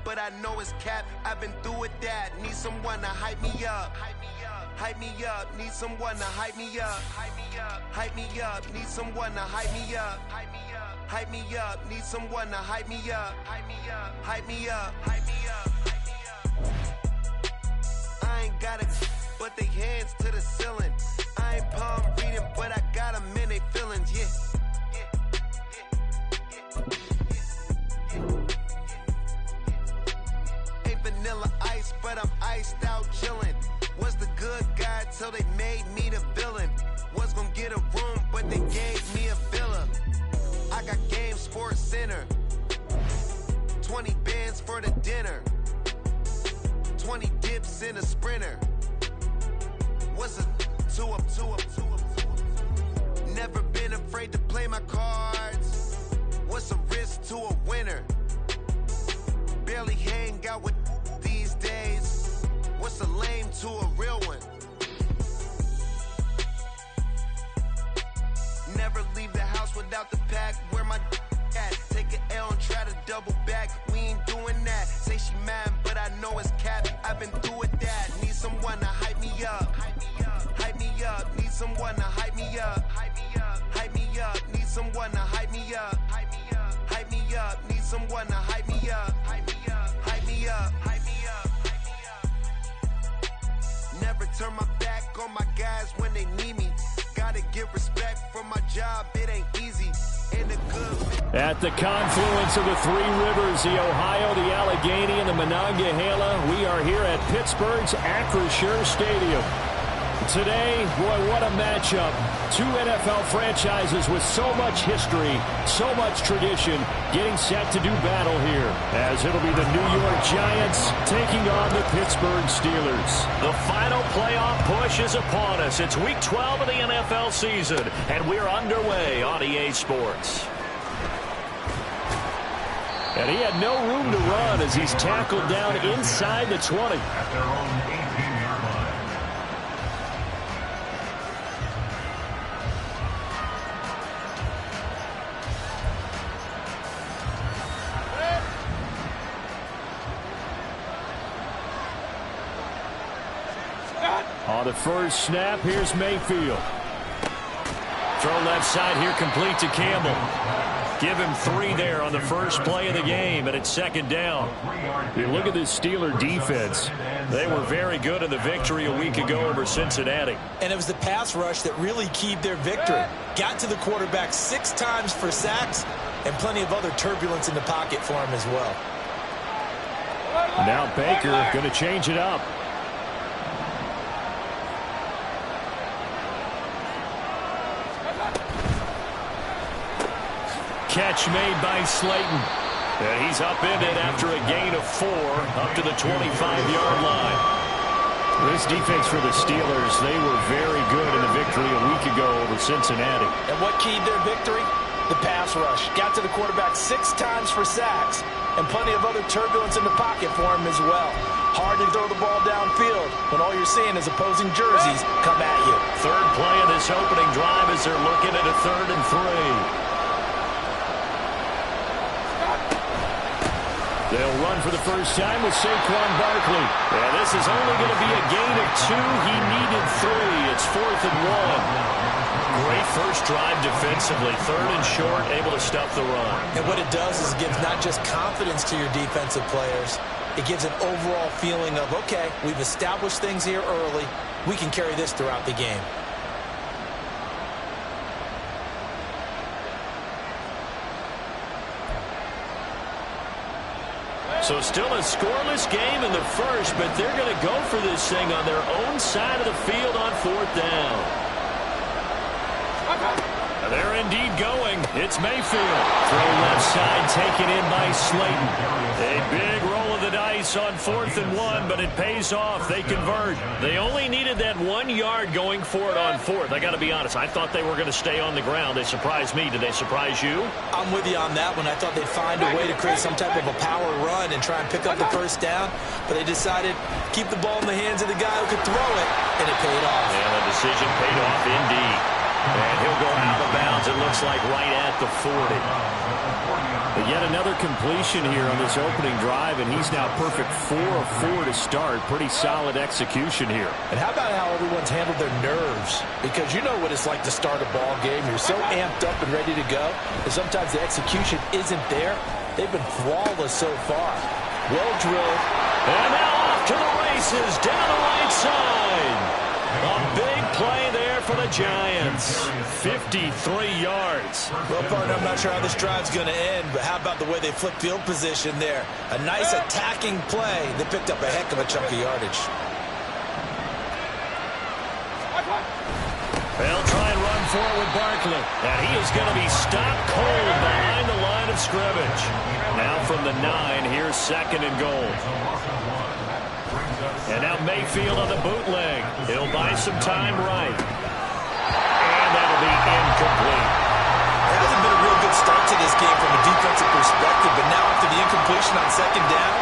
but I know it's cap. I've been through with that. Need someone to hype me up. Hype me up. Need someone to hype me up. Hype me up. Need someone to hype me up. Hype me up. Need someone to hype me up. Hype me up. Hype me up. Hype me up. I ain't got it, but they hands to the ceiling. I ain't palm reading, but I got them in they feelings, yeah. Ain't vanilla ice, but I'm iced out chillin'. Was the good guy till they made me the villain. Was gonna get a room, but they gave me a villa. I got game Sports Center. 20 bands for the dinner. 20 dips in a sprinter. What's a two up? Never been afraid to play my cards. What's a risk to a winner? Barely hang out with these days. What's a lame to a real one? Never leave the house without the pack. Where my at? Take an L and try to double back. We ain't doing that. Say she mad, but I know it's cap. I've been through with that. Need someone to hype me up. Hype me up. Need someone to hype me up. Hype me up. Need someone to hype me up. Hype me up. Need someone to hype me up. Hype me up. Never turn my back on my guys when they need me. Gotta give respect for my job. It ain't easy. At the confluence of the three rivers, the Ohio, the Allegheny, and the Monongahela, we are here at Pittsburgh's Acrisure Stadium. Today, boy, what a matchup. Two NFL franchises with so much history, so much tradition, getting set to do battle here, as it'll be the New York Giants taking on the Pittsburgh Steelers. The final playoff push is upon us. It's Week 12 of the NFL season, and we're underway on EA Sports. And he had no room to run as he's tackled down inside the 20. At their own 18-yard line. On the first snap, here's Mayfield. Throw left side here, complete to Campbell. Give him 3 there on the first play of the game, and it's second down. You look at this Steeler defense. They were very good in the victory a week ago over Cincinnati. And it was the pass rush that really keyed their victory. Got to the quarterback 6 times for sacks, and plenty of other turbulence in the pocket for him as well. Now Baker going to change it up. Catch made by Slayton. And he's upended after a gain of 4 up to the 25-yard line. This defense for the Steelers, they were very good in the victory a week ago over Cincinnati. And what keyed their victory? The pass rush. Got to the quarterback 6 times for sacks, and plenty of other turbulence in the pocket for him as well. Hard to throw the ball downfield when all you're seeing is opposing jerseys come at you. Third play of this opening drive as they're looking at a 3rd and 3. They'll run for the first time with Saquon Barkley. Yeah, this is only going to be a gain of 2. He needed 3. It's 4th and 1. Great first drive defensively. 3rd and short, able to stop the run. And what it does is it gives not just confidence to your defensive players, it gives an overall feeling of, okay, we've established things here early. We can carry this throughout the game. So still a scoreless game in the first, but they're going to go for this thing on their own side of the field on 4th down. They're indeed going. It's Mayfield. Throw left side taken in by Slayton. A big roll of the dice on 4th and 1, but it pays off. They convert. They only needed that 1 yard going for it on 4th. I got to be honest. I thought they were going to stay on the ground. They surprised me. Did they surprise you? I'm with you on that one. I thought they'd find a way to create some type of a power run and try and pick up the first down, but they decided to keep the ball in the hands of the guy who could throw it, and it paid off. And the decision paid off indeed. And he'll go out of bounds, it looks like, right at the 40. But yet another completion here on this opening drive, and he's now perfect 4 of 4 to start. Pretty solid execution here. And how about how everyone's handled their nerves? Because you know what it's like to start a ball game. You're so amped up and ready to go, and sometimes the execution isn't there. They've been flawless so far. Well drilled. And now off to the races down the right side. A big play there for the Giants. 53 yards. Well, partner, I'm not sure how this drive's going to end, but how about the way they flipped field position there? A nice attacking play. They picked up a heck of a chunk of yardage. They'll try and run forward with Barkley. And he is going to be stopped cold behind the line of scrimmage. Now from the 9, here's 2nd and goal. And now Mayfield on the bootleg. He'll buy some time right. And that'll be incomplete. It hasn't been a real good start to this game from a defensive perspective, but now after the incompletion on 2nd down,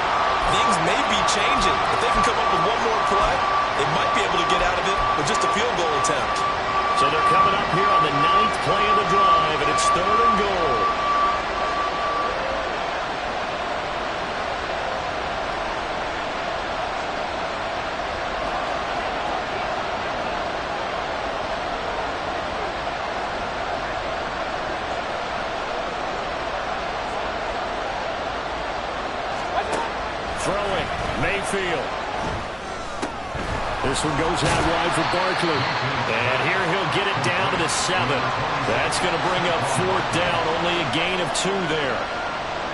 things may be changing. If they can come up with one more play, they might be able to get out of it with just a field goal attempt. So they're coming up here on the 9th play of the drive, and it's 3rd and goal. Throwing, Mayfield. This one goes out wide for Barkley. And here he'll get it down to the 7. That's going to bring up 4th down, only a gain of 2 there.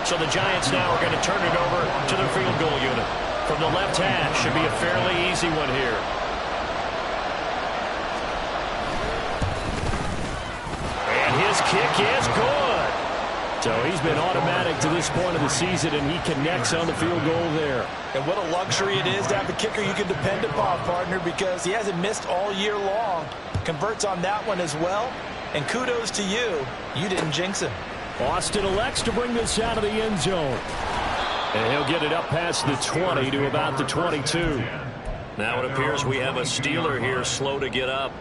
So the Giants now are going to turn it over to their field goal unit. From the left hash, should be a fairly easy one here. And his kick is good. So he's been automatic to this point of the season, and he connects on the field goal there. And what a luxury it is to have a kicker you can depend upon, partner, because he hasn't missed all year long. Converts on that one as well. And kudos to you. You didn't jinx him. Austin elects to bring this out of the end zone. And he'll get it up past the 20 to about the 22. Now it appears we have a Steeler here slow to get up.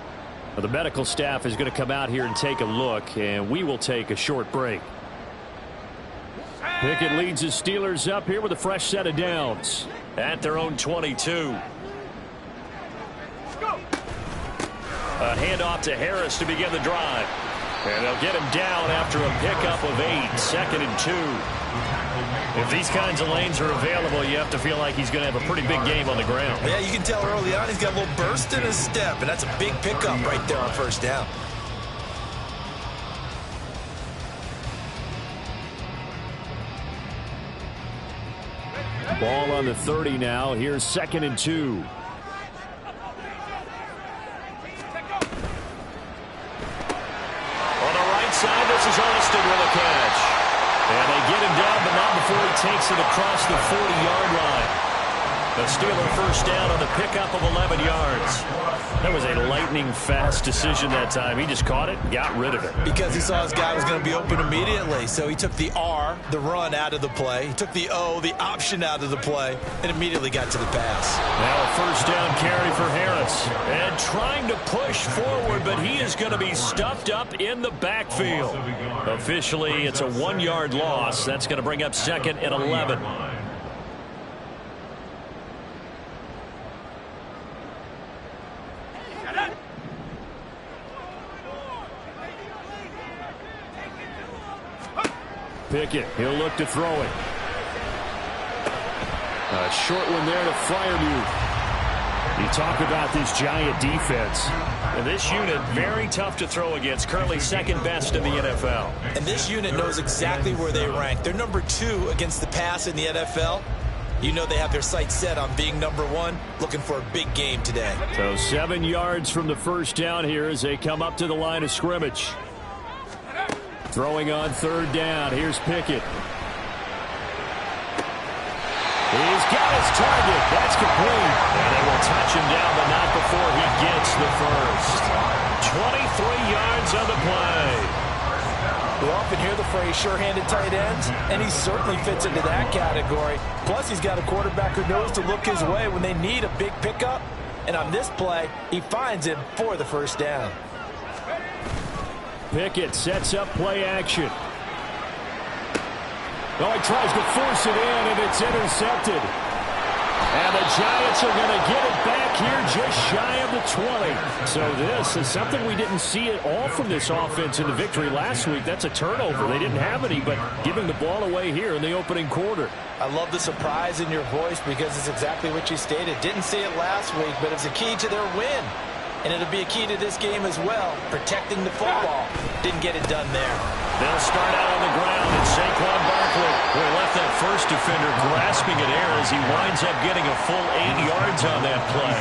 Well, the medical staff is going to come out here and take a look, and we will take a short break. Pickett leads his Steelers up here with a fresh set of downs. At their own 22. A handoff to Harris to begin the drive. And they'll get him down after a pickup of 8. 2nd and 2. If these kinds of lanes are available, you have to feel like he's going to have a pretty big game on the ground. Yeah, you can tell early on he's got a little burst in his step, and that's a big pickup right there on 1st down. Ball on the 30 now. Here's 2nd and 2. On the right side, this is Austin with a catch. And they get him down, but not before he takes it across the 40-yard line. The Steeler 1st down on the pickup of 11 yards. That was a lightning-fast decision that time. He just caught it and got rid of it. Because he saw his guy was going to be open immediately. So he took the R, the run, out of the play. He took the O, the option, out of the play, and immediately got to the pass. Now a 1st down carry for Harris. And trying to push forward, but he is going to be stuffed up in the backfield. Officially, it's a 1-yard loss. That's going to bring up 2nd and 11. Pickett, he'll look to throw it. A short one there to Freiermuth. You talk about this Giant defense. And this unit, very tough to throw against. Currently 2nd best in the NFL. And this unit knows exactly where they rank. They're number 2 against the pass in the NFL. You know they have their sights set on being number 1, looking for a big game today. So 7 yards from the 1st down here as they come up to the line of scrimmage. Throwing on 3rd down. Here's Pickett. He's got his target. That's complete. And they will touch him down, but not before he gets the first. 23 yards on the play. We often hear the phrase sure-handed tight ends, and he certainly fits into that category. Plus, he's got a quarterback who knows to look his way when they need a big pickup. And on this play, he finds him for the 1st down. Pickett sets up play action. Oh, he tries to force it in, and it's intercepted. And the Giants are going to get it back here just shy of the 20. So this is something we didn't see at all from this offense in the victory last week. That's a turnover. They didn't have any, but giving the ball away here in the opening quarter. I love the surprise in your voice because it's exactly what you stated. Didn't see it last week, but it's a key to their win. And it'll be a key to this game as well, protecting the football. Didn't get it done there. They'll start out on the ground, and Saquon Barkley will left that first defender grasping at air as he winds up getting a full 8 yards on that play.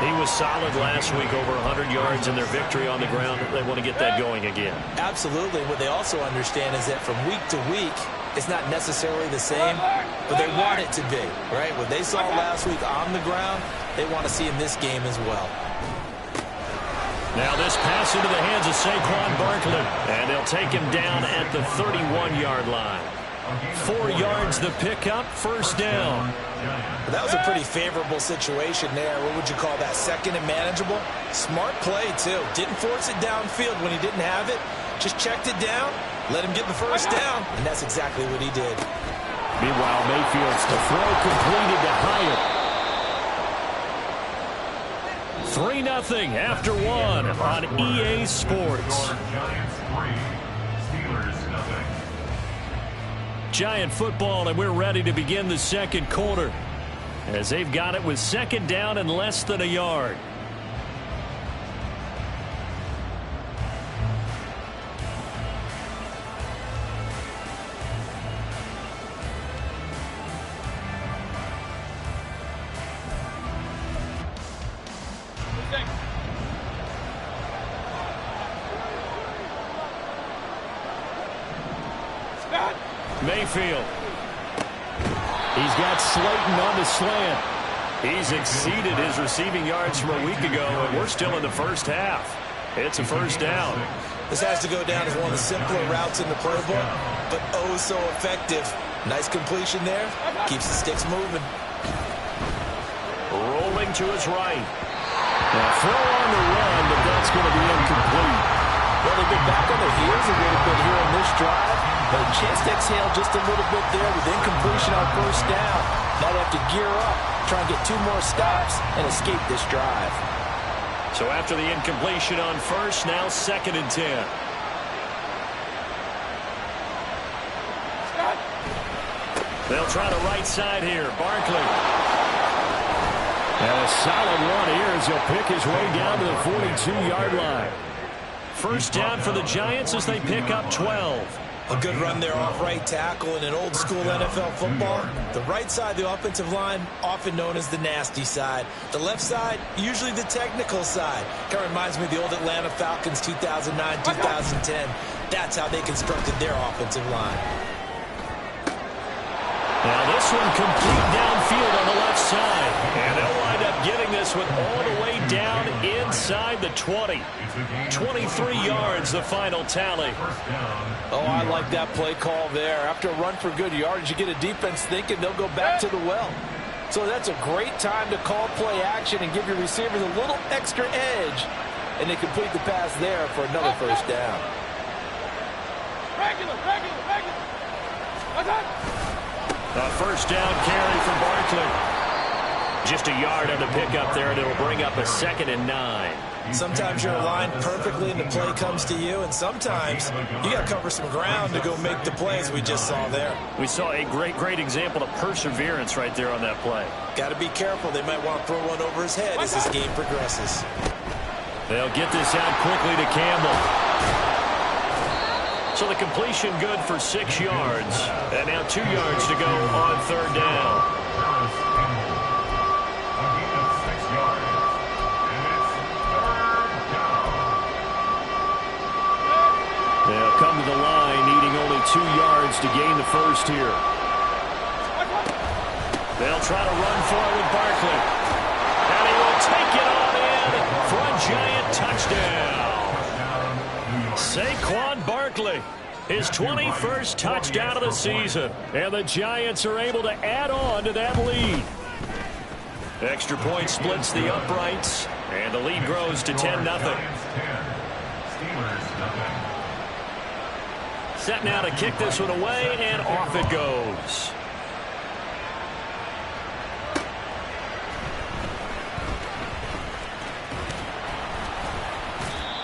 He was solid last week, over 100 yards in their victory on the ground. They want to get that going again. Absolutely. What they also understand is that from week to week, it's not necessarily the same, but they want it to be, right? What they saw last week on the ground, they want to see in this game as well. Now this pass into the hands of Saquon Barkley, and they'll take him down at the 31-yard line. 4 yards the pickup, first down. That was a pretty favorable situation there. What would you call that? Second and manageable? Smart play, too. Didn't force it downfield when he didn't have it. Just checked it down, let him get the first down, and that's exactly what he did. Meanwhile, Mayfield's to throw completed to Hyatt. 3-0 after 1 on EA Sports. Giant football, and we're ready to begin the second quarter as they've got it with second down and less than a yard. Mayfield. He's got Slayton on the slant. He's exceeded his receiving yards from a week ago, and we're still in the first half. It's a first down. This has to go down as one of the simpler routes in the playbook, but oh so effective. Nice completion there. Keeps the sticks moving. Rolling to his right. Now throw on the run, but that's going to be incomplete. Well, they've been back on their heels a little bit here in this drive, but a chance to exhale just a little bit there with incompletion on first down. Now they have to gear up, try and get 2 more stops, and escape this drive. So after the incompletion on first, now 2nd and 10. They'll try the right side here. Barkley. And a solid one here as he'll pick his way down to the 42-yard line. First down for the Giants as they pick up 12. A good run there off right tackle in an old-school NFL football. The right side of the offensive line, often known as the nasty side. The left side, usually the technical side. Kind of reminds me of the old Atlanta Falcons 2009-2010. That's how they constructed their offensive line. Now this one complete downfield on the left side. And they'll wind up getting this one all the way down inside the 20. 23 yards, the final tally. Oh, I like that play call there. After a run for good yardage, you get a defense thinking they'll go back to the well. So that's a great time to call play action and give your receivers a little extra edge. And they complete the pass there for another first down. A first down carry for Barkley. Just a yard on the pickup there, and it'll bring up a 2nd and 9. Sometimes you're aligned perfectly and the play comes to you, and sometimes you got to cover some ground to go make the plays we just saw there. We saw a great example of perseverance right there on that play. Got to be careful. They might want to throw one over his head as this game progresses. They'll get this out quickly to Campbell. So the completion good for 6 yards. And now 2 yards to go on 3rd down. They'll come to the line, needing only 2 yards to gain the first here. They'll try to run for it with Barkley. And he will take it on in for a Giant touchdown. Saquon Barkley, his 21st touchdown of the season. And the Giants are able to add on to that lead. Extra point splits the uprights, and the lead grows to 10-0. Set now to kick this one away, and off it goes.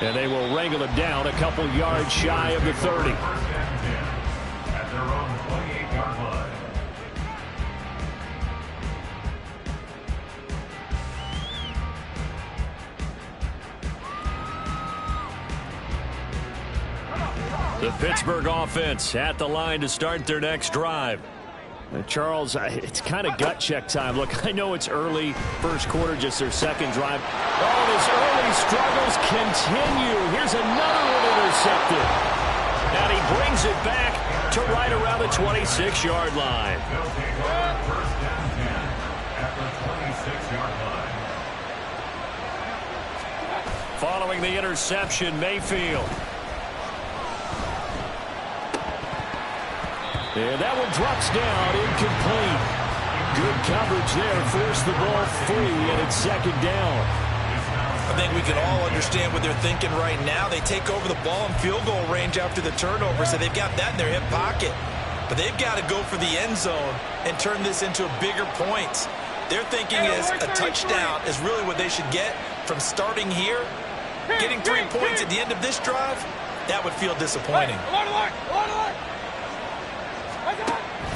And they will wrangle it down a couple yards shy of the 30. At their own 28-yard line. The Pittsburgh offense at the line to start their next drive. Charles, it's kind of gut check time. Look, I know it's early, first quarter, just their second drive. Oh, his early struggles continue. Here's another one intercepted. And he brings it back to right around the 26-yard line. They'll take over first down 10 at the 26-yard line. Following the interception, Mayfield. And that one drops down, incomplete. Good coverage there, forced the ball free, and it's second down. I think we can all understand what they're thinking right now. They take over the ball in field goal range after the turnover, so they've got that in their hip pocket. But they've got to go for the end zone and turn this into a bigger points. Their thinking is a touchdown is really what they should get from starting here. Getting 3 points at the end of this drive, that would feel disappointing.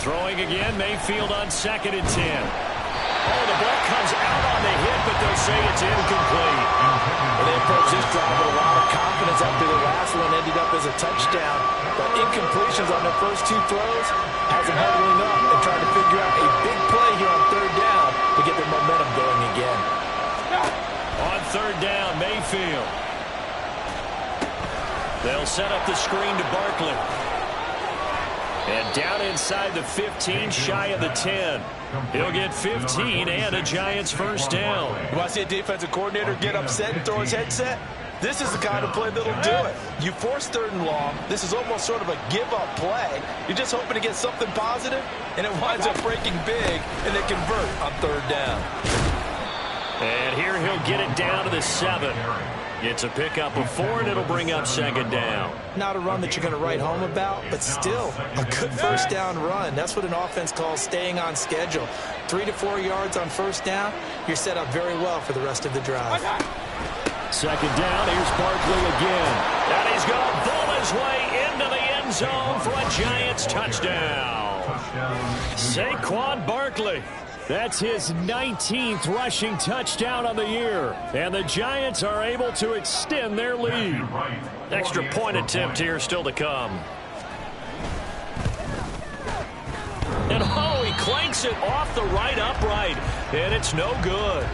Throwing again, Mayfield on 2nd and 10. Oh, the ball comes out on the hit, but they'll say it's incomplete. Well, they approached this drive with a lot of confidence after the last one ended up as a touchdown. But incompletions on their first 2 throws has them huddling up and trying to figure out a big play here on 3rd down to get their momentum going again. On 3rd down, Mayfield. They'll set up the screen to Barkley. And down inside the 15, shy of the 10. He'll get 15 and a Giants first down. You want to see a defensive coordinator get upset and throw his headset? This is the kind of play that'll do it. You force 3rd and long. This is almost sort of a give-up play. You're just hoping to get something positive, and it winds up breaking big, and they convert on 3rd down. And here he'll get it down to the 7. It's a pickup of 4, and it'll bring up 2nd down. Not a run that you're going to write home about, but still a good first down run. That's what an offense calls staying on schedule. 3 to 4 yards on first down, you're set up very well for the rest of the drive. 2nd down, here's Barkley again. And he's going to ball his way into the end zone for a Giants touchdown. Saquon Barkley. That's his 19th rushing touchdown on the year. And the Giants are able to extend their lead. Extra point attempt here still to come. And oh, he clanks it off the right upright. And it's no good.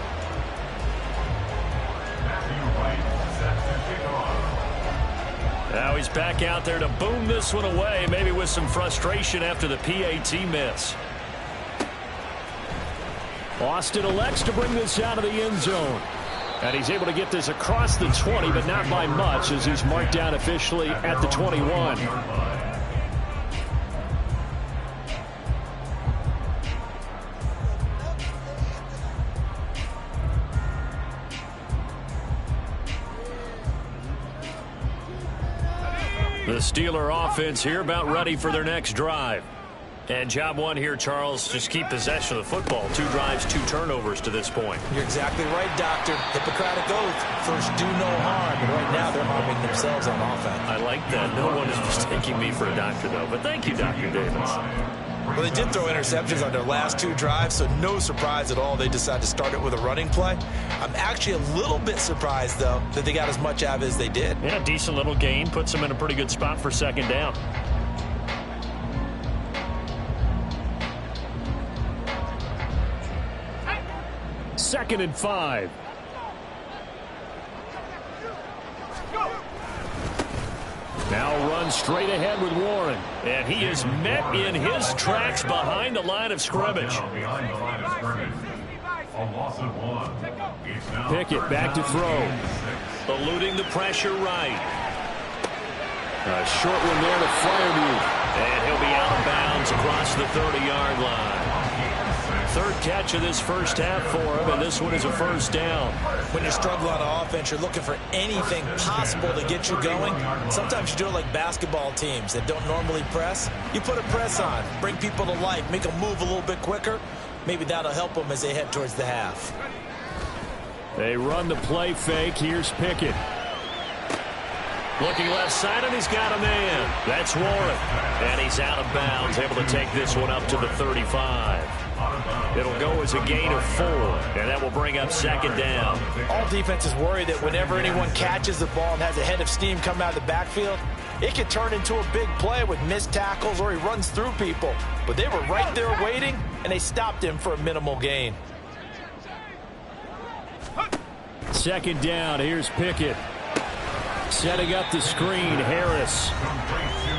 Now he's back out there to boom this one away, maybe with some frustration after the PAT miss. Austin elects to bring this out of the end zone. And he's able to get this across the 20, but not by much, as he's marked down officially at the 21. The Steeler offense here about ready for their next drive. And job one here, Charles, just keep possession of the football. 2 drives, 2 turnovers to this point. You're exactly right, Doctor. Hippocratic oath. First, do no harm. And right now, they're harming themselves on offense. I like that. No one is mistaking me for a doctor, though. But thank you, Dr. Davis. Well, they did throw interceptions on their last 2 drives, so no surprise at all they decided to start it with a running play. I'm actually a little bit surprised, though, that they got as much out of it as they did. Yeah, decent little gain. Puts them in a pretty good spot for 2nd down. Second and 5. Now runs straight ahead with Warren. And he is met in his tracks behind the line of scrimmage. Behind the line of scrimmage. A loss of 1. Pickett back to throw. Eluding the pressure right. A short one there to Freiermuth. And he'll be out of bounds across the 30-yard line. Third catch of this first half for him, and this one is a first down. When you're struggling on offense, you're looking for anything possible to get you going. Sometimes you do it like basketball teams that don't normally press. You put a press on, bring people to life, make them move a little bit quicker. Maybe that'll help them as they head towards the half. They run the play fake. Here's Pickett. Looking left side, and he's got a man. That's Warren. And he's out of bounds, able to take this one up to the 35. It'll go as a gain of 4, and that will bring up second down. All defenses worry that whenever anyone catches the ball and has a head of steam come out of the backfield, it could turn into a big play with missed tackles or he runs through people. But they were right there waiting, and they stopped him for a minimal gain. Second down. Here's Pickett. Setting up the screen, Harris.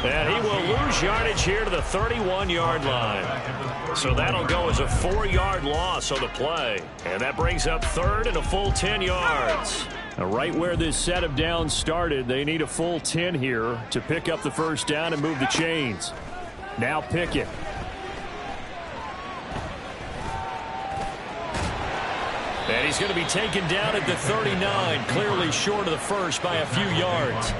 And he will lose yardage here to the 31-yard line. So that'll go as a 4-yard loss on the play. And that brings up third and a full 10 yards. Now, right where this set of downs started, they need a full 10 here to pick up the first down and move the chains. Now Pickett. And he's going to be taken down at the 39, clearly short of the first by a few yards.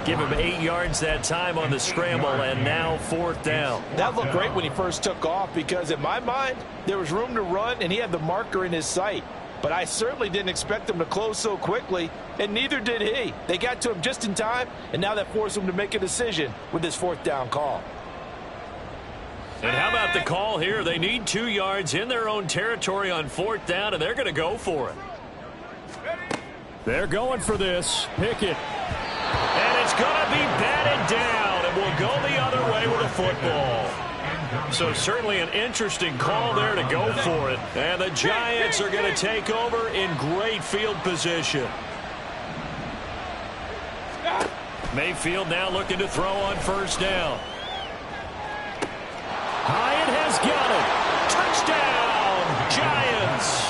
Give him 8 yards that time on the scramble, and now fourth down. That looked great when he first took off because, in my mind, there was room to run, and he had the marker in his sight. But I certainly didn't expect him to close so quickly, and neither did he. They got to him just in time, and now that forced him to make a decision with this fourth down call. And how about the call here? They need 2 yards in their own territory on fourth down, and they're going to go for it. They're going for this. Pickett. And it's going to be batted down, and will go the other way with a football. So certainly an interesting call there to go for it. And the Giants are going to take over in great field position. Mayfield now looking to throw on first down. Hyatt has got Touchdown, Giants!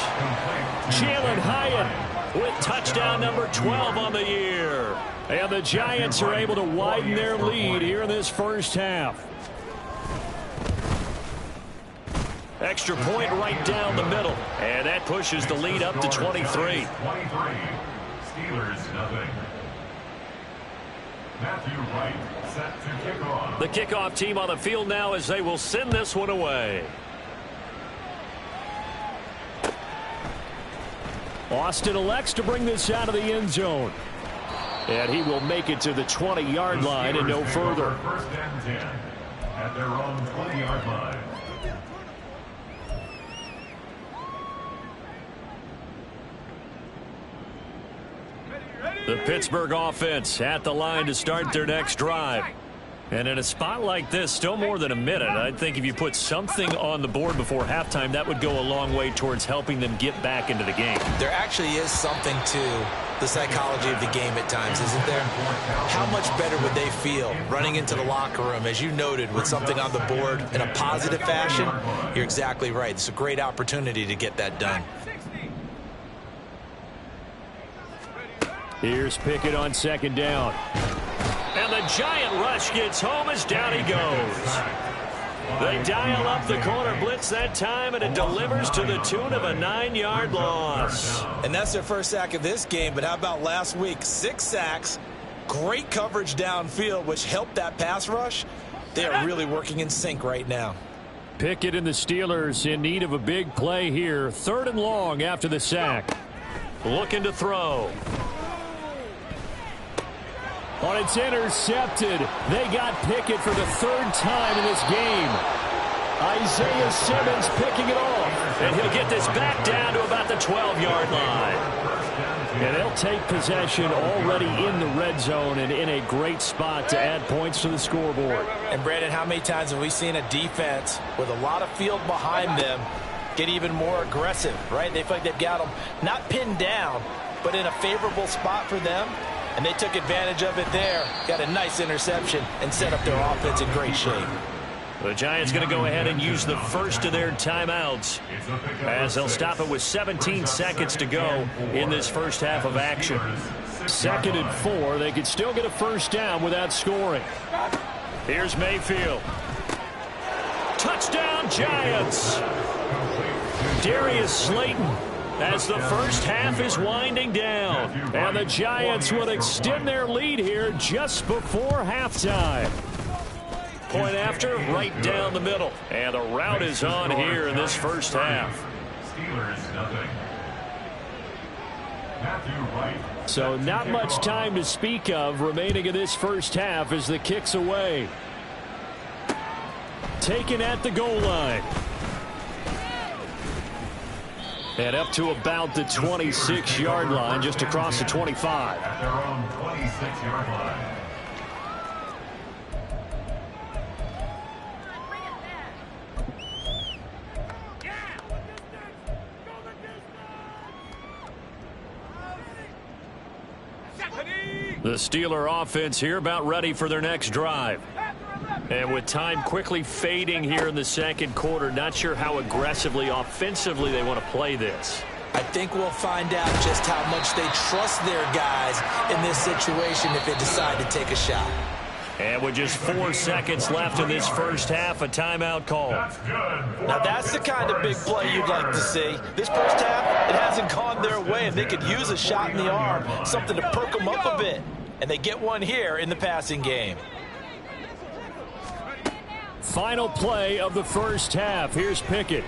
Jalen Hyatt With touchdown number 12 on the year. And the Giants are able to widen their lead here in this first half. Extra point right down the middle. And that pushes the lead up to 23. Steelers nothing. Matthew Wright set to kick off. The kickoff team on the field now as they will send this one away. Austin elects to bring this out of the end zone. And he will make it to the 20-yard line and no further. First and 10 at their own 20-yard line. The Pittsburgh offense at the line to start their next drive. And in a spot like this, still more than a minute, I think if you put something on the board before halftime, that would go a long way towards helping them get back into the game. There actually is something to the psychology of the game at times, isn't there? How much better would they feel running into the locker room, as you noted, with something on the board in a positive fashion? You're exactly right. It's a great opportunity to get that done. Here's Pickett on second down. And the giant rush gets home as down he goes. They dial up the corner blitz that time, and it delivers to the tune of a 9-yard loss. And that's their first sack of this game, but how about last week? 6 sacks, great coverage downfield, which helped that pass rush. They are really working in sync right now. Pickett and the Steelers in need of a big play here. 3rd and long after the sack. Looking to throw. Oh, it's intercepted. They got Pickett for the 3rd time in this game. Isaiah Simmons picking it off. And he'll get this back down to about the 12-yard line. And they'll take possession already in the red zone and in a great spot to add points to the scoreboard. And, Brandon, how many times have we seen a defense with a lot of field behind them get even more aggressive, right? They feel like they've got them not pinned down, but in a favorable spot for them. And they took advantage of it there. Got a nice interception and set up their offense in great shape. The Giants going to go ahead and use the first of their timeouts as they'll stop it with 17 seconds to go in this first half of action. 2nd and 4. They could still get a first down without scoring. Here's Mayfield. Touchdown, Giants. Darius Slayton, as the first half is winding down. And the Giants will extend their lead here just before halftime. Point after, right down the middle. And a rout is on here in this first half. Steelers nothing. Matthew Wright. So not much time to speak of remaining in this first half as the kick's away. Taken at the goal line. And up to about the 26-yard line, just across the 25. At their own 26-yard line. The Steeler offense here about ready for their next drive. And with time quickly fading here in the second quarter, not sure how aggressively, offensively they want to play this. I think we'll find out just how much they trust their guys in this situation if they decide to take a shot. And with just 4 seconds left in this first half, a timeout call. That's good. Now that's the kind of big play you'd like to see. This first half, it hasn't gone their way, and they could use a shot in the arm, something to perk them up a bit. And they get one here in the passing game. Final play of the first half. Here's Pickett.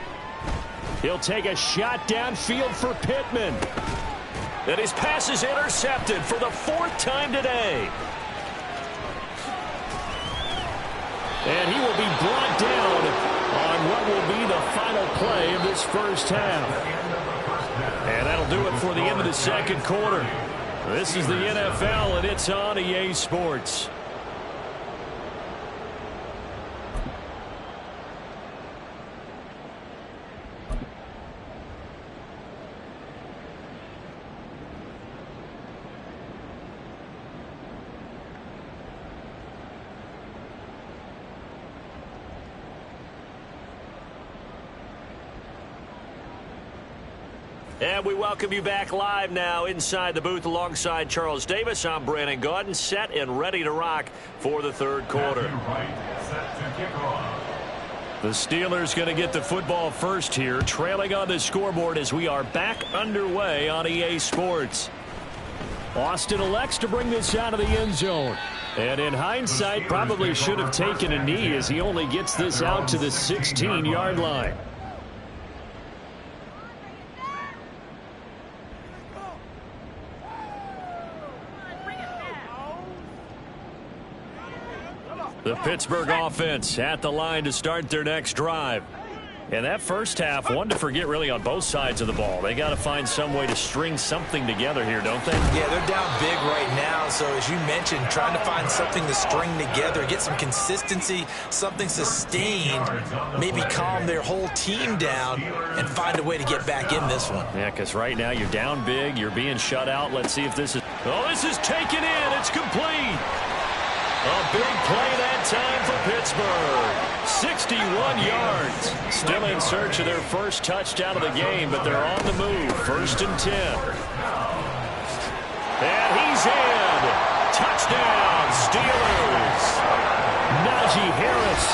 He'll take a shot downfield for Pittman. And his pass is intercepted for the 4th time today. And he will be brought down on what will be the final play of this first half. And that'll do it for the end of the second quarter. This is the NFL, and it's on EA Sports. And we welcome you back live now inside the booth alongside Charles Davis. I'm Brandon Gaudin, set and ready to rock for the third quarter. The Steelers going to get the football first here, trailing on the scoreboard as we are back underway on EA Sports. Austin elects to bring this out of the end zone. And in hindsight, probably should have taken a knee as he only gets this out to the 16-yard line. The Pittsburgh offense at the line to start their next drive. And that first half, one to forget really on both sides of the ball. They got to find some way to string something together here, don't they? Yeah, they're down big right now. So as you mentioned, trying to find something to string together, get some consistency, something sustained, maybe calm their whole team down and find a way to get back in this one. Yeah, because right now you're down big, you're being shut out. Let's see if this is... Oh, this is taken in. It's complete. A big play that time for Pittsburgh. 61 yards. Still in search of their first touchdown of the game, but they're on the move. 1st and 10. And he's in. Touchdown, Steelers. Najee Harris.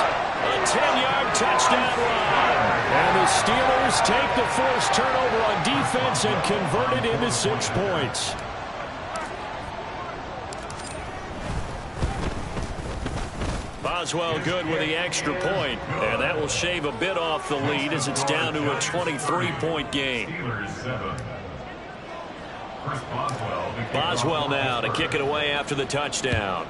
A 10-yard touchdown run. And the Steelers take the forced turnover on defense and convert it into 6 points. Boswell good with the extra point, and that will shave a bit off the lead as it's down to a 23-point game. Boswell now to kick it away after the touchdown.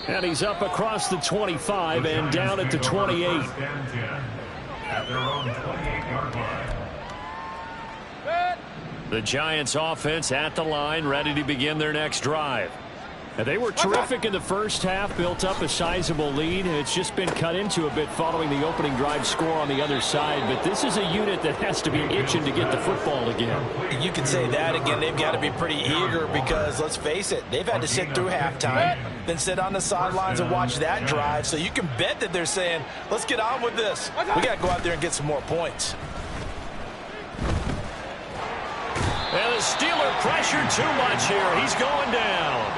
And he's up across the 25 and down at the 28. At their own 28-yard line. The Giants offense at the line, ready to begin their next drive. And they were terrific in the first half, built up a sizable lead. It's just been cut into a bit following the opening drive score on the other side. But this is a unit that has to be itching to get the football again. You can say that again. They've got to be pretty eager because, let's face it, they've had to sit through halftime, then sit on the sidelines and watch that drive. So you can bet that they're saying, let's get on with this. We got to go out there and get some more points. And the Steeler pressure too much here. He's going down.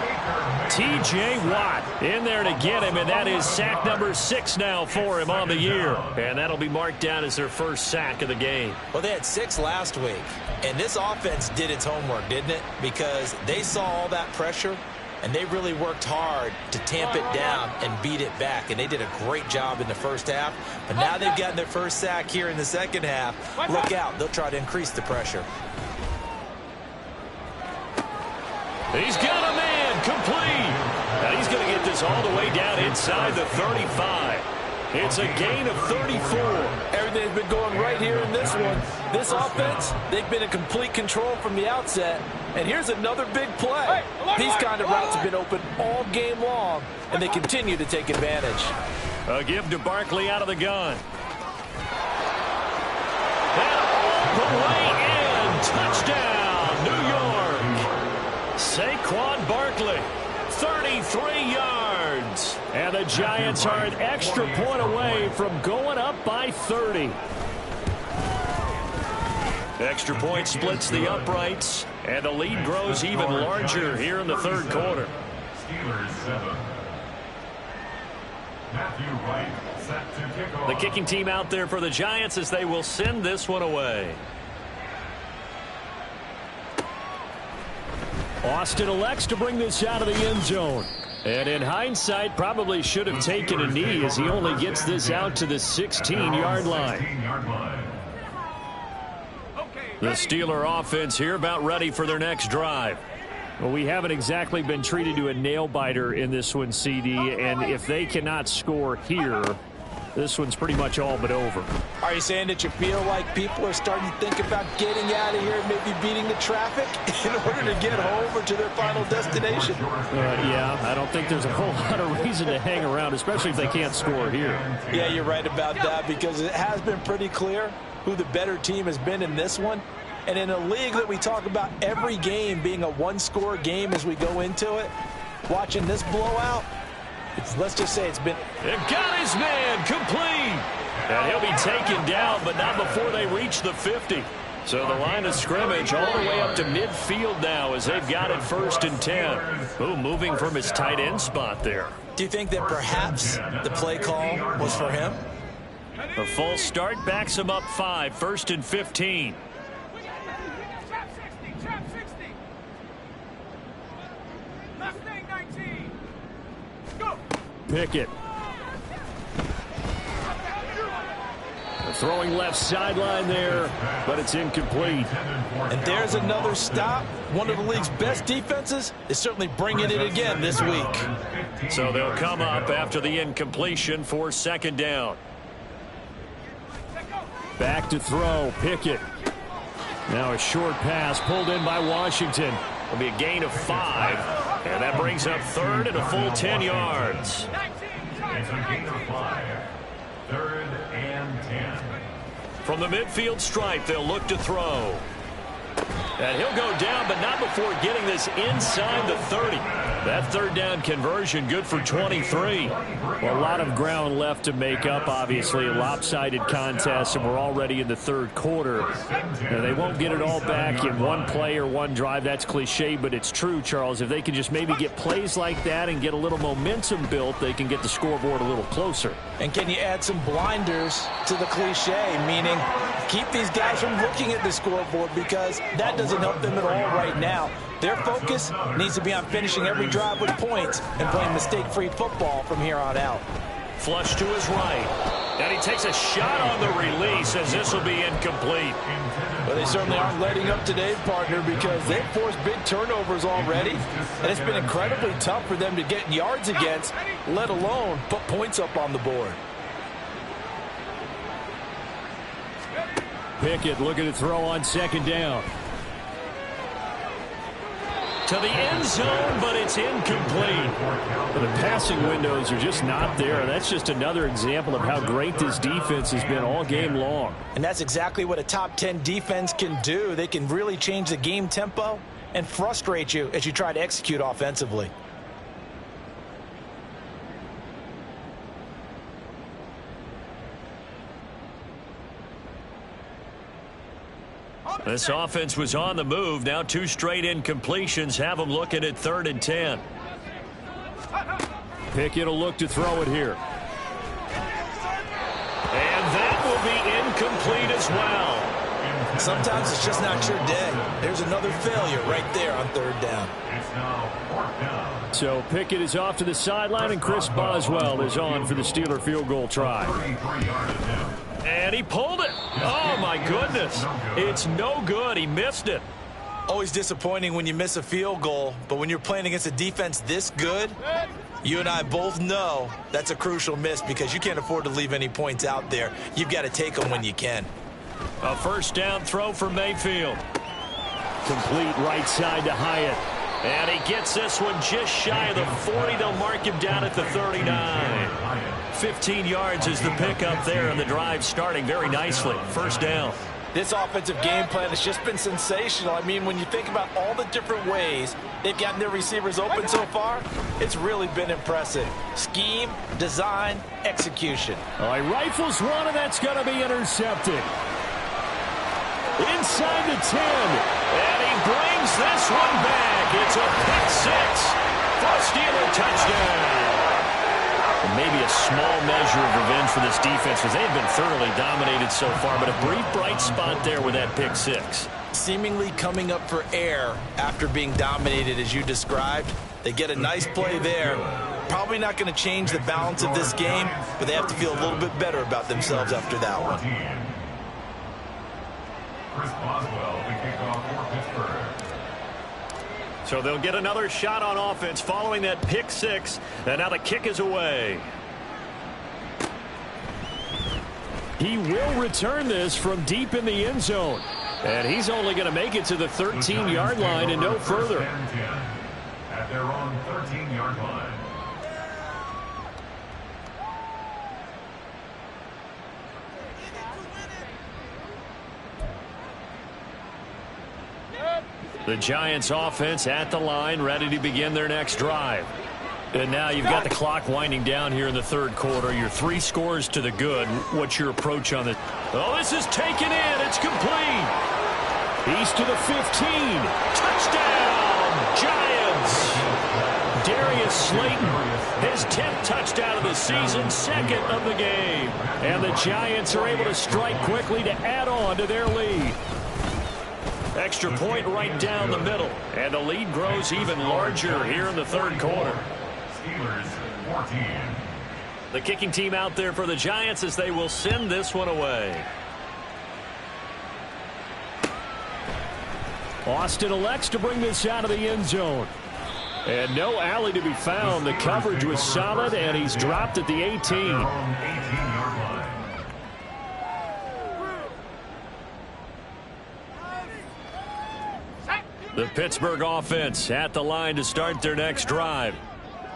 T.J. Watt in there to get him, and that is sack number 6 now for him on the year. And that'll be marked down as their first sack of the game. Well, they had 6 last week, and this offense did its homework, didn't it? Because they saw all that pressure, and they really worked hard to tamp it down and beat it back. And they did a great job in the first half. But now they've gotten their first sack here in the second half. Look out. They'll try to increase the pressure. He's got a man complete. Now he's going to get this all the way down inside the 35. It's a gain of 34. Everything's been going right here in this one. This offense, they've been in complete control from the outset. And here's another big play. These kind of routes have been open all game long, and they continue to take advantage. A give to Barkley out of the gun. And all the way in. Touchdown, New York. Saquon Barkley, 33 yards. And the Giants are an extra point away from going up by 30. Extra point splits the uprights, and the lead grows even larger here in the third quarter. Steelers 7. Matthew Wright set to kick off. The kicking team out there for the Giants as they will send this one away. Austin elects to bring this out of the end zone. And in hindsight, probably should have taken a knee as he only gets this out to the 16-yard line. The Steeler offense here about ready for their next drive. Well, we haven't exactly been treated to a nail-biter in this one, CD, and if they cannot score here, this one's pretty much all but over. Are you saying that you feel like people are starting to think about getting out of here and maybe beating the traffic in order to get home or to their final destination? Yeah, I don't think there's a whole lot of reason to hang around, especially if they can't score here. Yeah, you're right about that, because it has been pretty clear who the better team has been in this one. And in a league that we talk about every game being a one-score game as we go into it, watching this blowout, let's just say it's been... They've got his man complete. And he'll be taken down, but not before they reach the 50. So the line of scrimmage all the way up to midfield now as they've got it 1st and 10. Ooh, moving from his tight end spot there. Do you think that perhaps the play call was for him? A false start backs him up 5, 1st and 15. Pickett. Throwing left sideline there, but it's incomplete. And there's another stop. One of the league's best defenses is certainly bringing it again this week. So they'll come up after the incompletion for 2nd down. Back to throw, Pickett. Now a short pass pulled in by Washington. It'll be a gain of 5, and that brings up 3rd and a full 10 yards. It's a gain of 5. 3rd and 10. From the midfield stripe, they'll look to throw. And he'll go down, but not before getting this inside the 30. That 3rd down conversion good for 23. Well, a lot of ground left to make up, obviously. A lopsided contest, and we're already in the 3rd quarter. Now, they won't get it all back in one play or one drive. That's cliche, but it's true, Charles. If they can just maybe get plays like that and get a little momentum built, they can get the scoreboard a little closer. And can you add some blinders to the cliche, meaning keep these guys from looking at the scoreboard, because that doesn't help them at all right now. Their focus needs to be on finishing every drive with points and playing mistake-free football from here on out. Flush to his right. And he takes a shot on the release as this will be incomplete. Well, they certainly aren't letting up today, partner, because they've forced big turnovers already. And it's been incredibly tough for them to get yards against, let alone put points up on the board. Pickett looking to throw on 2nd down. To the end zone, but it's incomplete. The passing windows are just not there. That's just another example of how great this defense has been all game long. And that's exactly what a top 10 defense can do. They can really change the game tempo and frustrate you as you try to execute offensively. This offense was on the move. Now 2 straight incompletions have them looking at 3rd and 10. Pickett will look to throw it here. And that will be incomplete as well. Sometimes it's just not your day. There's another failure right there on third down. It's now fourth down. So Pickett is off to the sideline, and Chris Boswell is on for the Steeler field goal try. 33-yard attempt. And he pulled it. Oh, my goodness. It's no good. He missed it. Always disappointing when you miss a field goal, but when you're playing against a defense this good, you and I both know that's a crucial miss because you can't afford to leave any points out there. You've got to take them when you can. A first down throw for Mayfield. Complete right side to Hyatt. And he gets this one just shy of the 40. They'll mark him down at the 39. 15 yards is the pickup there, and the drive starting very nicely. First down. This offensive game plan has just been sensational. I mean, when you think about all the different ways they've gotten their receivers open so far, it's really been impressive. Scheme, design, execution. All right, rifles one, and that's going to be intercepted. Inside the 10. And he brings this one back. It's a pick six for a Steeler touchdown. And maybe a small measure of revenge for this defense because they've been thoroughly dominated so far, but a brief bright spot there with that pick six. Seemingly coming up for air after being dominated as you described. They get a nice play there. Probably not going to change the balance of this game, but they have to feel a little bit better about themselves after that one. Chris Boswell, the kickoff for Pittsburgh. So they'll get another shot on offense following that pick six, and now the kick is away. He will return this from deep in the end zone. And he's only going to make it to the 13-yard line and no further. At their own 13-yard line. The Giants offense at the line, ready to begin their next drive. And now you've got the clock winding down here in the third quarter. Your 3 scores to the good. What's your approach on this? Oh, this is taken in. It's complete. He's to the 15. Touchdown, Giants. Darius Slayton, his 10th touchdown of the season, second of the game. And the Giants are able to strike quickly to add on to their lead. Extra point right down the middle. And the lead grows even larger here in the third quarter. Steelers 14. The kicking team out there for the Giants as they will send this one away. Austin elects to bring this out of the end zone. And no alley to be found. The coverage was solid, and he's dropped at the 18. 18-yard line. The Pittsburgh offense at the line to start their next drive.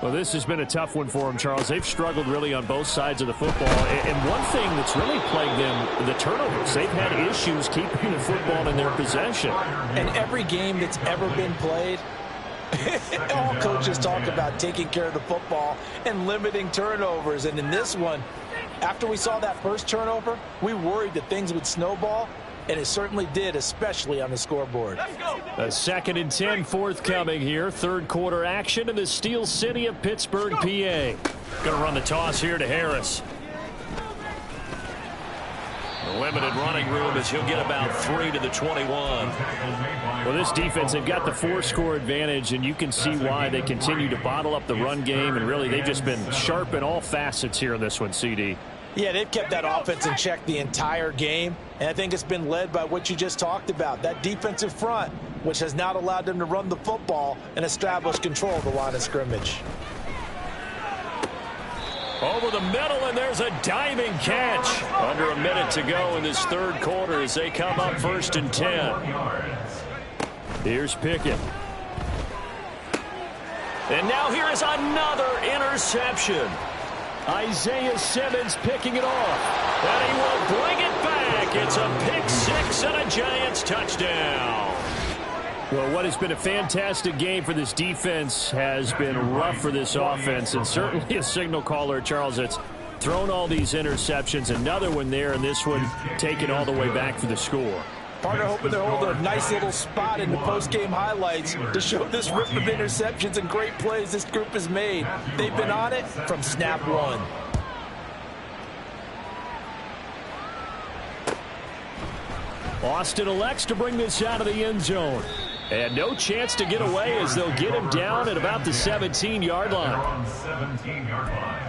Well, this has been a tough one for them, Charles. They've struggled really on both sides of the football. And one thing that's really plagued them, the turnovers. They've had issues keeping the football in their possession. And every game that's ever been played, all coaches talk about taking care of the football and limiting turnovers. And in this one, after we saw that first turnover, we worried that things would snowball. And it certainly did, especially on the scoreboard. A 2nd and 10 forthcoming here. Third quarter action in the Steel City of Pittsburgh, PA. Going to run the toss here to Harris. A limited running room as he'll get about 3 to the 21. Well, this defense, they've got the 4-score advantage, and you can see why they continue to bottle up the run game. And really, they've just been sharp in all facets here in this one, CD. Yeah, they've kept that offense in check the entire game, and I think it's been led by what you just talked about, that defensive front, which has not allowed them to run the football and establish control of the line of scrimmage. Over the middle, and there's a diving catch. Under a minute to go in this third quarter as they come up 1st and 10. Here's Pickett. And now here is another interception. Isaiah Simmons picking it off. And he will bring it back. It's a pick six and a Giants touchdown. Well, what has been a fantastic game for this defense has been rough for this offense, and certainly a signal caller, Charles, that's thrown all these interceptions. Another one there, and this one taken all the way back for the score. Partner hoping they're holding a nice little spot in the post-game highlights to show this rip of interceptions and great plays this group has made. They've been on it from snap one. Austin elects to bring this out of the end zone. And no chance to get away as they'll get him down at about the 17-yard line. 17-yard line.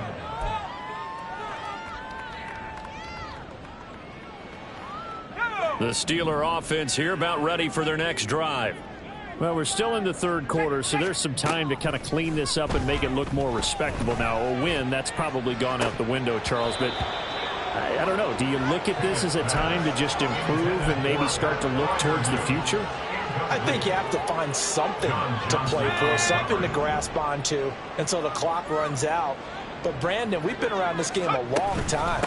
The Steeler offense here about ready for their next drive. Well, we're still in the third quarter, so there's some time to kind of clean this up and make it look more respectable. Now, a win, that's probably gone out the window, Charles, but I don't know. Do you look at this as a time to just improve and maybe start to look towards the future? I think you have to find something to play for, something to grasp onto until the clock runs out. But, Brandon, we've been around this game a long time.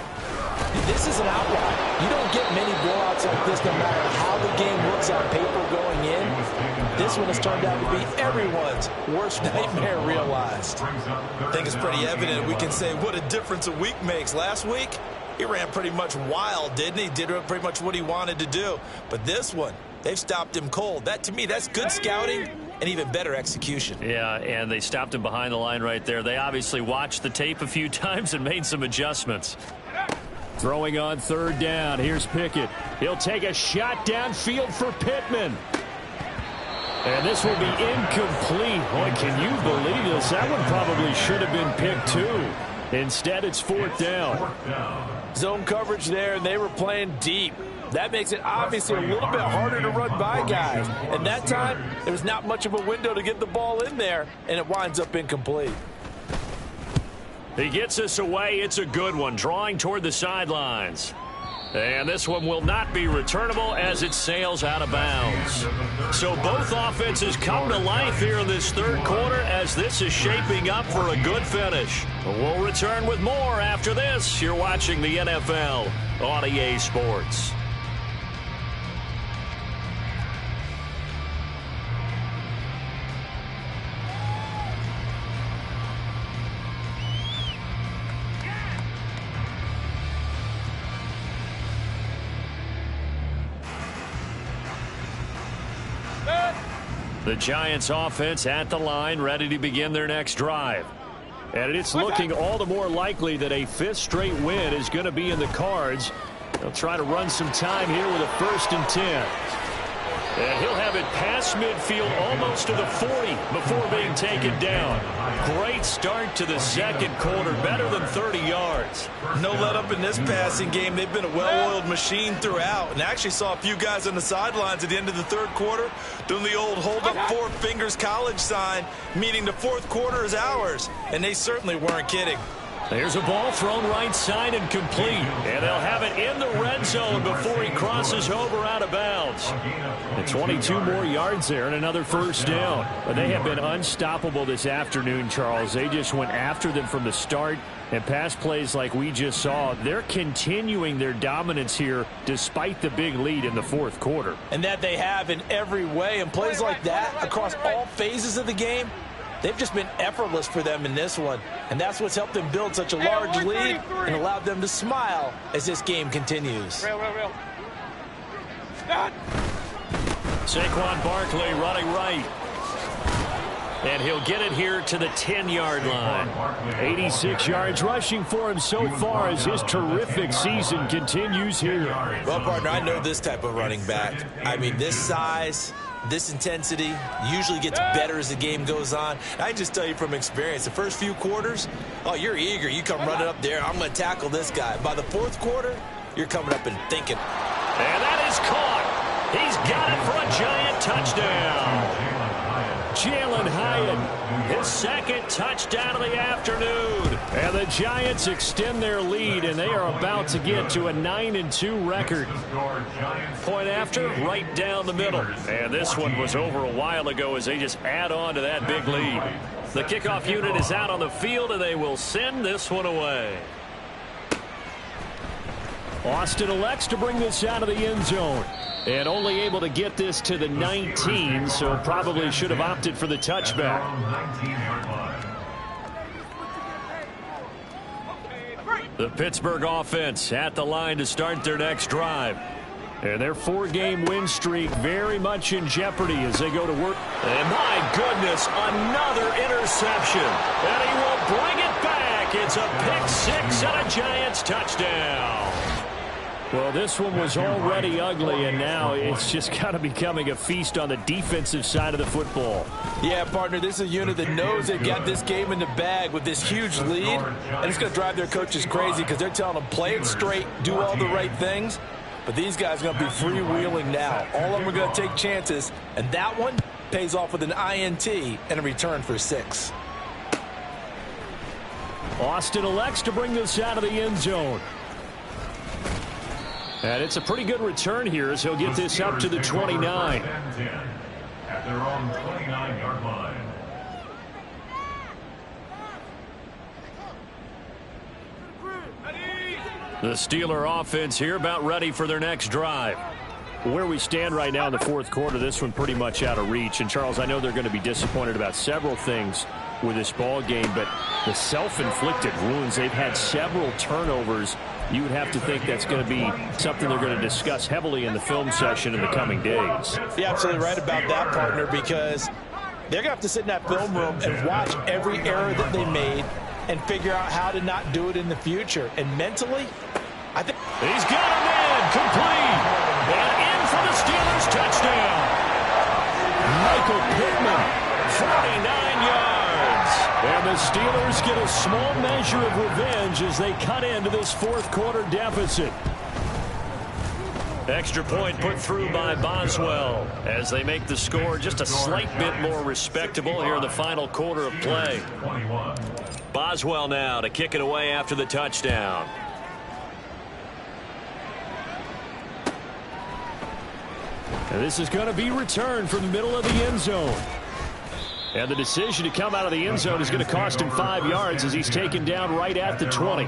This is an outlier. You don't get many blowouts like this no matter how the game looks on paper going in. This one has turned out to be everyone's worst nightmare realized. I think it's pretty evident. We can say what a difference a week makes. Last week, he ran pretty much wild, didn't he? Did pretty much what he wanted to do. But this one, they've stopped him cold. That, to me, that's good scouting and even better execution. Yeah, and they stopped him behind the line right there. They obviously watched the tape a few times and made some adjustments. Throwing on third down. Here's Pickett. He'll take a shot downfield for Pittman. And this will be incomplete. Boy, can you believe this? That one probably should have been picked too. Instead, it's fourth down. Zone coverage there, and they were playing deep. That makes it obviously a little bit harder to run by guys. And that time, there was not much of a window to get the ball in there, and it winds up incomplete. He gets us away. It's a good one, drawing toward the sidelines. And this one will not be returnable as it sails out of bounds. So both offenses come to life here in this third quarter as this is shaping up for a good finish. We'll return with more after this. You're watching the NFL on EA Sports. The Giants offense at the line, ready to begin their next drive. And it's looking all the more likely that a fifth straight win is going to be in the cards. They'll try to run some time here with a 1st and 10. And he'll have it past midfield almost to the 40 before being taken down. Great start to the second quarter, better than 30 yards. No let up in this passing game. They've been a well-oiled machine throughout. And I actually saw a few guys on the sidelines at the end of the third quarter doing the old hold up 4 fingers college sign, meaning the fourth quarter is ours. And they certainly weren't kidding. There's a ball thrown right side and complete. And they'll have it in the red zone before he crosses over out of bounds. And 22 more yards there and another first down. But they have been unstoppable this afternoon, Charles. They just went after them from the start. And pass plays like we just saw, they're continuing their dominance here despite the big lead in the fourth quarter. And that they have in every way. And plays like that across all phases of the game, they've just been effortless for them in this one. And that's what's helped them build such a large lead and allowed them to smile as this game continues. Saquon Barkley running right. And he'll get it here to the 10-yard line. 86 yards rushing for him so far as his terrific season continues here. Well, partner, I know this type of running back. I mean, this size, this intensity usually gets better as the game goes on. I just tell you from experience, the first few quarters, oh, you're eager. You come running up there, I'm going to tackle this guy. By the fourth quarter, you're coming up and thinking. And that is caught. He's got it for a Giant touchdown. Jalen Hyatt, his second touchdown of the afternoon. And the Giants extend their lead, and they are about to get to a 9-2 record. Point after, right down the middle. And this one was over a while ago as they just add on to that big lead. The kickoff unit is out on the field, and they will send this one away. Austin elects to bring this out of the end zone. And only able to get this to the 19, so probably should have opted for the touchback. The Pittsburgh offense at the line to start their next drive. And their 4-game win streak very much in jeopardy as they go to work. And my goodness, another interception. And he will bring it back. It's a pick six and a Giants touchdown. Well, this one was already ugly, and now it's just kind of becoming a feast on the defensive side of the football. Yeah, partner, this is a unit that knows they've got this game in the bag with this huge lead, and it's going to drive their coaches crazy because they're telling them play it straight, do all the right things, but these guys are going to be freewheeling now. All of them are going to take chances, and that one pays off with an INT and a return for 6. Austin elects to bring this out of the end zone. And it's a pretty good return here as he'll get this up to the 29. At their own 29-yard line. The Steeler offense here about ready for their next drive. Where we stand right now in the fourth quarter, this one pretty much out of reach. And, Charles, I know they're going to be disappointed about several things with this ball game, but the self-inflicted wounds, they've had several turnovers. You would have to think that's going to be something they're going to discuss heavily in the film session in the coming days. You're absolutely right about that, partner, because they're going to have to sit in that film room and watch every error that they made and figure out how to not do it in the future. And mentally, I think he's got a man complete. And in for the Steelers touchdown. Michael Pittman, 49 yards. And the Steelers get a small measure of revenge as they cut into this fourth quarter deficit. Extra point put through by Boswell as they make the score just a slight bit more respectable here in the final quarter of play. Boswell now to kick it away after the touchdown. And this is going to be returned from the middle of the end zone. And the decision to come out of the end zone is going to cost him 5 yards as he's taken down right at the 20.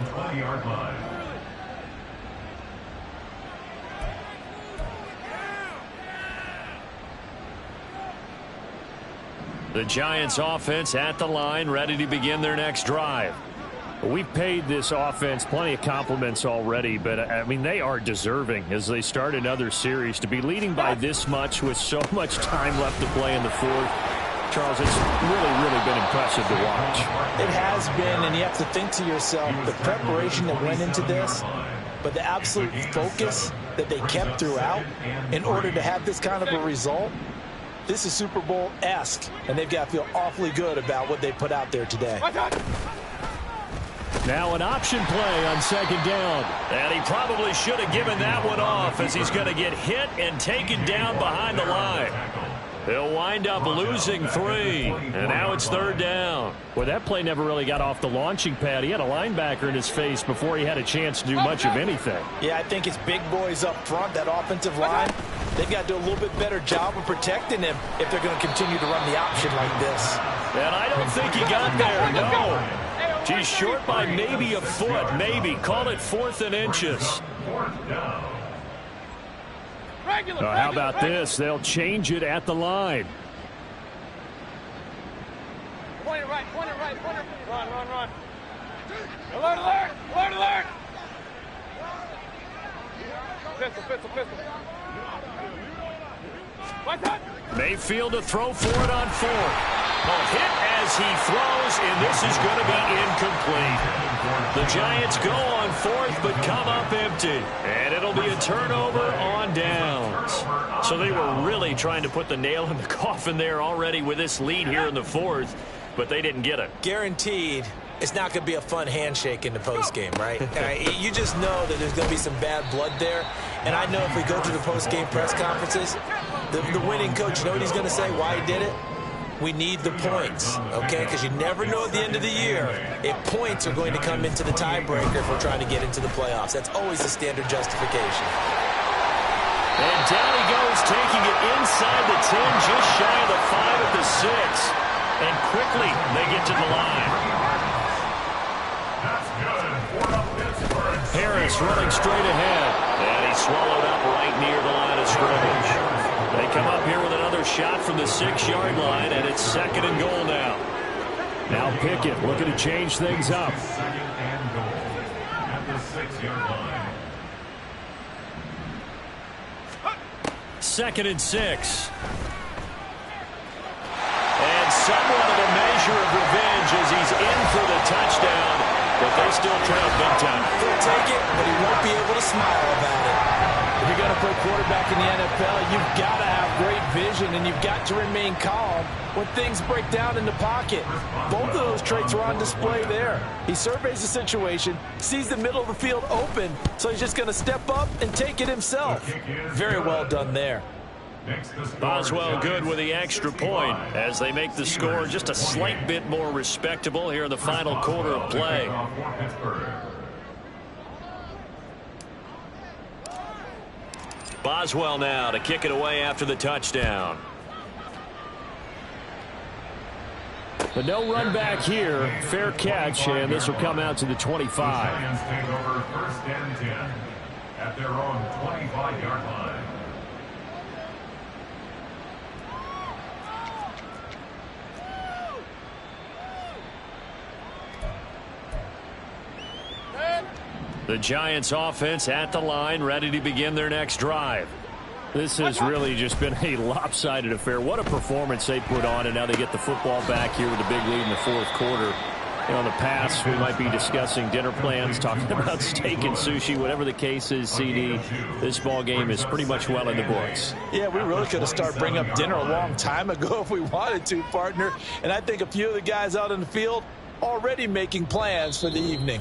The Giants offense at the line, ready to begin their next drive. We've paid this offense plenty of compliments already, but, I mean, they are deserving as they start another series. To be leading by this much with so much time left to play in the fourth, Charles, it's really been impressive to watch. it has been, and you have to think to yourself, the preparation that went into this, but the absolute focus that they kept throughout in order to have this kind of a result. This is Super Bowl-esque, and they've got to feel awfully good about what they put out there today. Now an option play on second down. And he probably should have given that one off as he's going to get hit and taken down behind the line. He'll wind up losing 3, and now it's third down. Well, that play never really got off the launching pad. He had a linebacker in his face before he had a chance to do much of anything. Yeah, I think it's big boys up front, that offensive line. They've got to do a little bit better job of protecting him if they're going to continue to run the option like this. And I don't think he got there, no. He's short by maybe a foot, maybe. Call it 4th and inches. How about this? They'll change it at the line. Point it right. Run. Alert. Pistol. Mayfield to throw for it on 4th. Hit as he throws, and this is going to be incomplete. The Giants go on 4th, but come up empty. And it'll be a turnover on downs. So they were really trying to put the nail in the coffin there already with this lead here in the 4th, but they didn't get it. Guaranteed, it's not going to be a fun handshake in the postgame, right? You just know that there's going to be some bad blood there. And I know if we go to the postgame press conferences, the winning coach, you know what he's going to say, why he did it? We need the points, okay? Because you never know at the end of the year if points are going to come into the tiebreaker if we're trying to get into the playoffs. That's always the standard justification. And down he goes, taking it inside the 10, just shy of the 5 at the 6. And quickly, they get to the line. Harris running straight ahead. And he's swallowed up right near the line of scrimmage. They come up here with another shot from the 6-yard line, and it's 2nd and goal now. Now Pickett looking to change things up. 2nd and goal at the 6-yard line. 2nd and 6. And somewhat of a measure of revenge as he's in for the touchdown, but they still trail big time. He'll take it, but he won't be able to smile about it. If you're going to play quarterback in the NFL, you've got to have great vision, and you've got to remain calm when things break down in the pocket. Both of those traits are on display there. He surveys the situation, sees the middle of the field open, so he's just going to step up and take it himself. Very well done there. Boswell good with the extra point as they make the score just a slight bit more respectable here in the final quarter of play. Boswell now to kick it away after the touchdown. But no run back here. Fair catch, and this will come out to the 25. The Giants take over 1st and 10 at their own 25-yard line. The Giants offense at the line, ready to begin their next drive. This has really just been a lopsided affair. What a performance they put on, and now they get the football back here with a big lead in the 4th quarter. You know, in the past, we might be discussing dinner plans, talking about steak and sushi, whatever the case is, CD. This ball game is pretty much well in the books. Yeah, we really could have started bringing up dinner a long time ago if we wanted to, partner. And I think a few of the guys out in the field already making plans for the evening.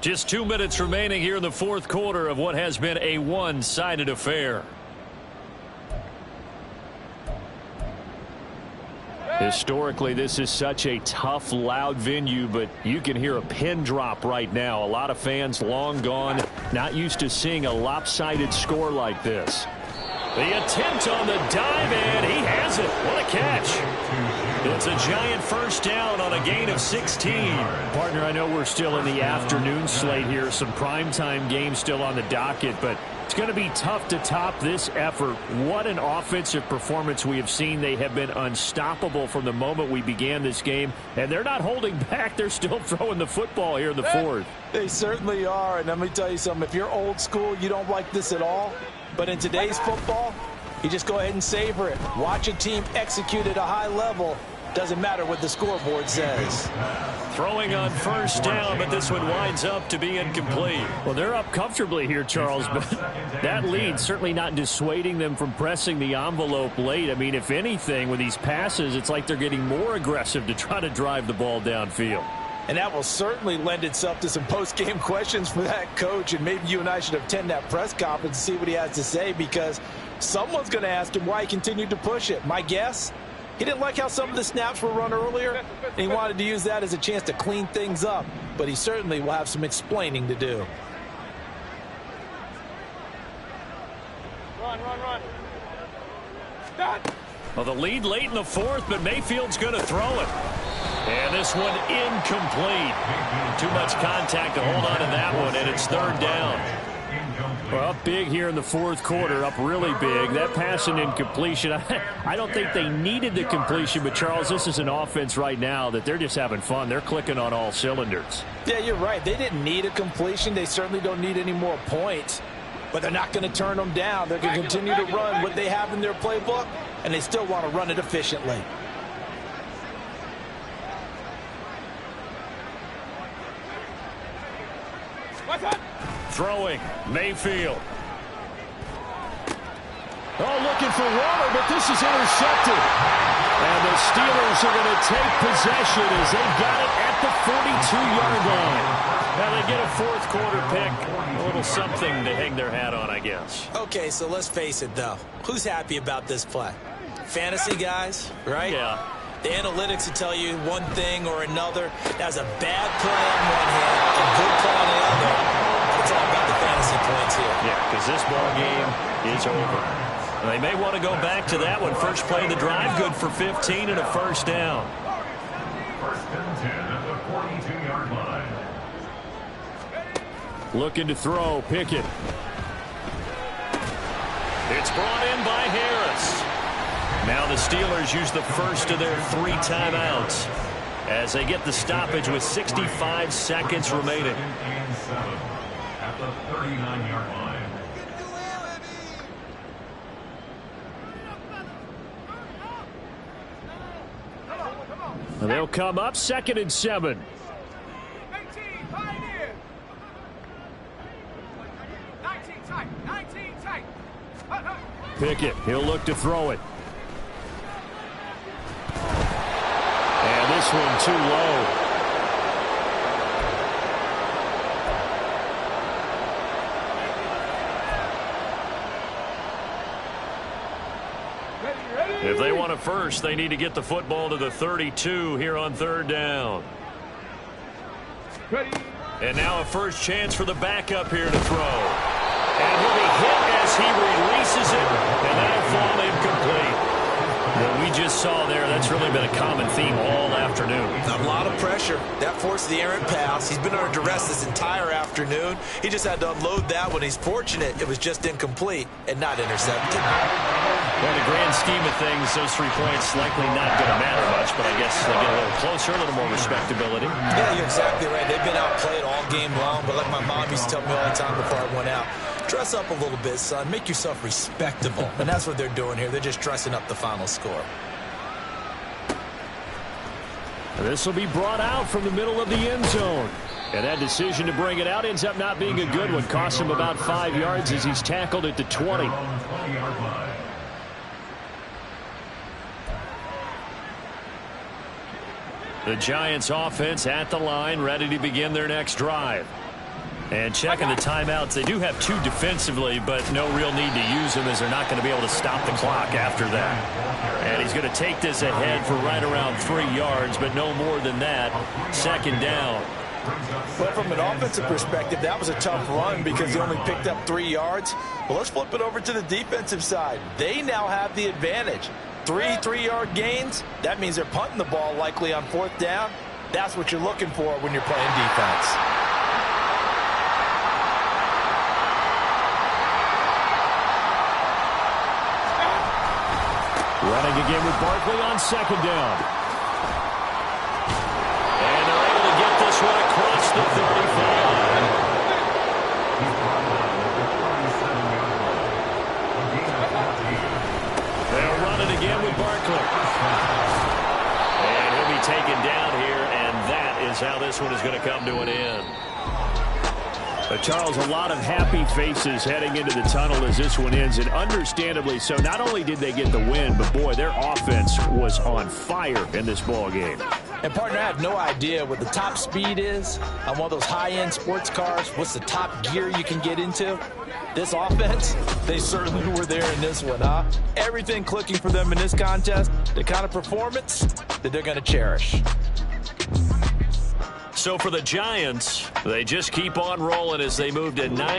Just 2 minutes remaining here in the 4th quarter of what has been a one-sided affair. Historically, this is such a tough, loud venue, but you can hear a pin drop right now. A lot of fans long gone, not used to seeing a lopsided score like this. The attempt on the dive, and he has it. What a catch. It's a Giant first down on a gain of 16. Partner, I know we're still in the afternoon slate here. Some primetime games still on the docket, but it's going to be tough to top this effort. What an offensive performance we have seen. They have been unstoppable from the moment we began this game, and they're not holding back. They're still throwing the football here in the 4th. They certainly are, and let me tell you something. If you're old school, you don't like this at all. But in today's football, you just go ahead and savor it. Watch a team execute at a high level. Doesn't matter what the scoreboard says. Throwing on first down, but this one winds up to be incomplete. Well, they're up comfortably here, Charles, but that lead certainly not dissuading them from pressing the envelope late. I mean, if anything, with these passes, it's like they're getting more aggressive to try to drive the ball downfield. And that will certainly lend itself to some post-game questions for that coach, and maybe you and I should attend that press conference and see what he has to say, because someone's going to ask him why he continued to push it. My guess, he didn't like how some of the snaps were run earlier, and he wanted to use that as a chance to clean things up, but he certainly will have some explaining to do. Run. Stop. Well, the lead late in the 4th, but Mayfield's going to throw it. And this one incomplete. Too much contact to hold on to that one, and it's 3rd down. Well, up big here in the 4th quarter, up really big. That pass and incompletion, I don't think they needed the completion, but, Charles, this is an offense right now that they're just having fun. They're clicking on all cylinders. Yeah, you're right. They didn't need a completion. They certainly don't need any more points, but they're not going to turn them down. They're going to continue to run what they have in their playbook, and they still want to run it efficiently. Throwing, Mayfield. Oh, looking for water, but this is intercepted. And the Steelers are going to take possession as they got it at the 42-yard line. Now they get a 4th quarter pick. A little something to hang their hat on, I guess. Okay, so let's face it, though. Who's happy about this play? Fantasy guys, right? Yeah. The analytics will tell you one thing or another. That's a bad play on one hand, a good play on the other. It's all about the fantasy points here. Yeah, because this ball game is over. And they may want to go back to that one. First play of the drive, good for 15 and a first down. 1st and 10 at the 42-yard line. Looking to throw, Pickett. It's brought in by Harris. Now the Steelers use the first of their 3 timeouts as they get the stoppage with 65 seconds remaining. 2nd and 7 at the 39-yard line. They'll come up 2nd and 7. 18, pioneer. 19 tight, 19 tight. Pickett, he'll look to throw it. And this one too low. If they want a first, they need to get the football to the 32 here on 3rd down. Ready. And now a first chance for the backup here to throw. And he'll be hit as he releases it, and that'll fall incomplete. What we just saw there, that's really been a common theme all afternoon. A lot of pressure. That forced the errant pass. He's been under duress this entire afternoon. He just had to unload that one. He's fortunate it was just incomplete and not intercepted. Well, in the grand scheme of things, those 3 points likely not going to matter much, but I guess they get a little closer, a little more respectability. Yeah, you're exactly right. They've been outplayed all game long, but like my mom used to tell me all the time before I went out, dress up a little bit, son. Make yourself respectable. And that's what they're doing here. They're just dressing up the final score. This will be brought out from the middle of the end zone. And that decision to bring it out ends up not being a good one. Cost him about 5 yards as he's tackled at the 20. The Giants offense at the line, ready to begin their next drive. And checking the timeouts, they do have 2 defensively, but no real need to use them as they're not going to be able to stop the clock after that. And he's going to take this ahead for right around 3 yards, but no more than that. 2nd down. Well, from an offensive perspective, that was a tough run because he only picked up 3 yards. Well, let's flip it over to the defensive side. They now have the advantage. 3 3-yard gains, that means they're punting the ball likely on 4th down. That's what you're looking for when you're playing defense. Running again with Barkley on 2nd down. And they're able to get this one across the 35. They'll run it again with Barkley. And he'll be taken down here, and that is how this one is going to come to an end. Charles, a lot of happy faces heading into the tunnel as this one ends, and understandably so. Not only did they get the win, but boy, their offense was on fire in this ball game. And, partner, I have no idea what the top speed is on one of those high-end sports cars. What's the top gear you can get into? This offense, they certainly were there in this one, huh? Everything clicking for them in this contest, the kind of performance that they're going to cherish. So for the Giants, they just keep on rolling as they move to 9